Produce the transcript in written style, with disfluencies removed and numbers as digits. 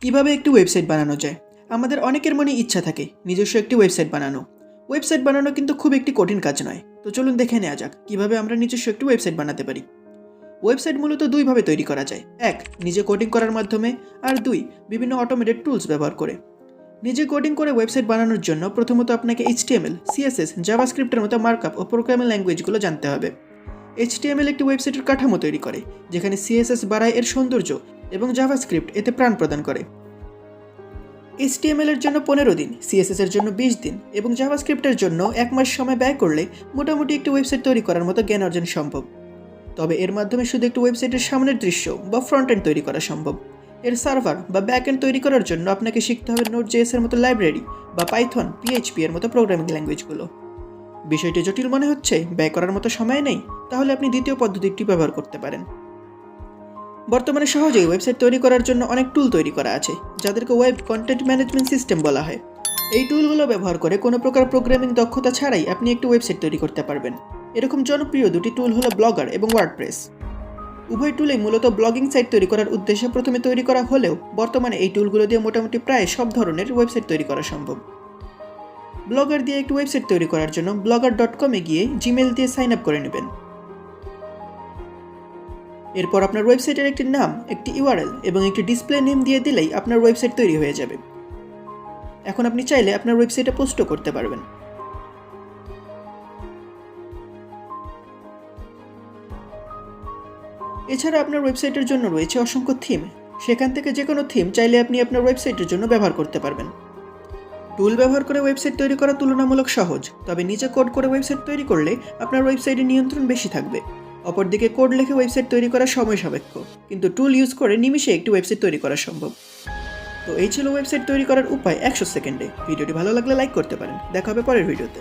কিভাবে একটি ওয়েবসাইট বানানো যায়। আমাদের অনেকের মনে ইচ্ছা থাকে নিজস্ব একটি ওয়েবসাইট বানানো। ওয়েবসাইট বানানো কিন্তু খুব একটি কঠিন কাজ নয়। তো চলুন দেখে নেওয়া যাক কিভাবে আমরা নিজস্ব একটি ওয়েবসাইট বানাতে পারি। ওয়েবসাইট মূলত দুইভাবে তৈরি করা যায়, এক নিজে কোডিং করার মাধ্যমে, আর দুই বিভিন্ন অটোমেটেড টুলস ব্যবহার করে। নিজে কোডিং করে ওয়েবসাইট বানানোর জন্য প্রথমত আপনাকে HTML, CSS, জাভাস্ক্রিপ্টের মতো মার্কআপ ও প্রোগ্রামিং ল্যাঙ্গুয়েজগুলো জানতে হবে। HTML একটি ওয়েবসাইটের কাঠামো তৈরি করে, যেখানে CSS বাড়ায় এর সৌন্দর্য এবং জাভাস্ক্রিপ্ট এতে প্রাণ প্রদান করে। HTML এর জন্য 15 দিন, CSS এর জন্য 20 দিন এবং জাভাস্ক্রিপ্টের জন্য 1 মাস সময় ব্যয় করলে মোটামুটি একটি ওয়েবসাইট তৈরি করার মতো জ্ঞান অর্জন সম্ভব। তবে এর মাধ্যমে শুধু একটি ওয়েবসাইটের সামনের দৃশ্য বা ফ্রন্ট এন্ড তৈরি করা সম্ভব। এর সার্ভার বা ব্যাক এন্ড তৈরি করার জন্য আপনাকে শিখতে হবে Node.js এর মতো লাইব্রেরি বা পাইথন, PHP এর মতো প্রোগ্রামিং ল্যাঙ্গুয়েজগুলো। বিষয়টি জটিল মনে হচ্ছে, ব্যয় করার মতো সময় নেই, তাহলে আপনি দ্বিতীয় পদ্ধতিটি ব্যবহার করতে পারেন। বর্তমানে সহজেই ওয়েবসাইট তৈরি করার জন্য অনেক টুল তৈরি করা আছে, যাদেরকে ওয়েব কন্টেন্ট ম্যানেজমেন্ট সিস্টেম বলা হয়। এই টুলগুলো ব্যবহার করে কোনো প্রকার প্রোগ্রামিং দক্ষতা ছাড়াই আপনি একটি ওয়েবসাইট তৈরি করতে পারবেন। এরকম জনপ্রিয় দুটি টুল হলো ব্লগার এবং ওয়ার্ডপ্রেস। উভয় টুলেই মূলত ব্লগিং সাইট তৈরি করার উদ্দেশ্যে প্রথমে তৈরি করা হলেও বর্তমানে এই টুলগুলো দিয়ে মোটামুটি প্রায় সব ধরনের ওয়েবসাইট তৈরি করা সম্ভব। ব্লগার দিয়ে একটি ওয়েবসাইট তৈরি করার জন্য blogger.com-এ গিয়ে জিমেল দিয়ে সাইন আপ করে নেবেন। এরপর আপনার ওয়েবসাইটের একটি নাম, একটি URL এবং একটি ডিসপ্লে নেম দিয়ে দিলেই আপনার ওয়েবসাইট তৈরি হয়ে যাবে। এখন আপনি চাইলে আপনার ওয়েবসাইটে পোস্টও করতে পারবেন। এছাড়া আপনার ওয়েবসাইটের জন্য রয়েছে অসংখ্য থিম। সেখান থেকে যে কোনো থিম চাইলে আপনি আপনার ওয়েবসাইটের জন্য ব্যবহার করতে পারবেন। টুল ব্যবহার করে ওয়েবসাইট তৈরি করা তুলনামূলক সহজ, তবে নিজে কোড করে ওয়েবসাইট তৈরি করলে আপনার ওয়েবসাইটের নিয়ন্ত্রণ বেশি থাকবে। অপরদিকে কোড লিখে ওয়েবসাইট তৈরি করা সময় সাপেক্ষ, কিন্তু টুল ইউজ করে নিমিষে একটি ওয়েবসাইট তৈরি করা সম্ভব। তো এই ছিল ওয়েবসাইট তৈরি করার উপায় 100 সেকেন্ডে। ভিডিওটি ভালো লাগলে লাইক করতে পারেন। দেখা হবে পরের ভিডিওতে।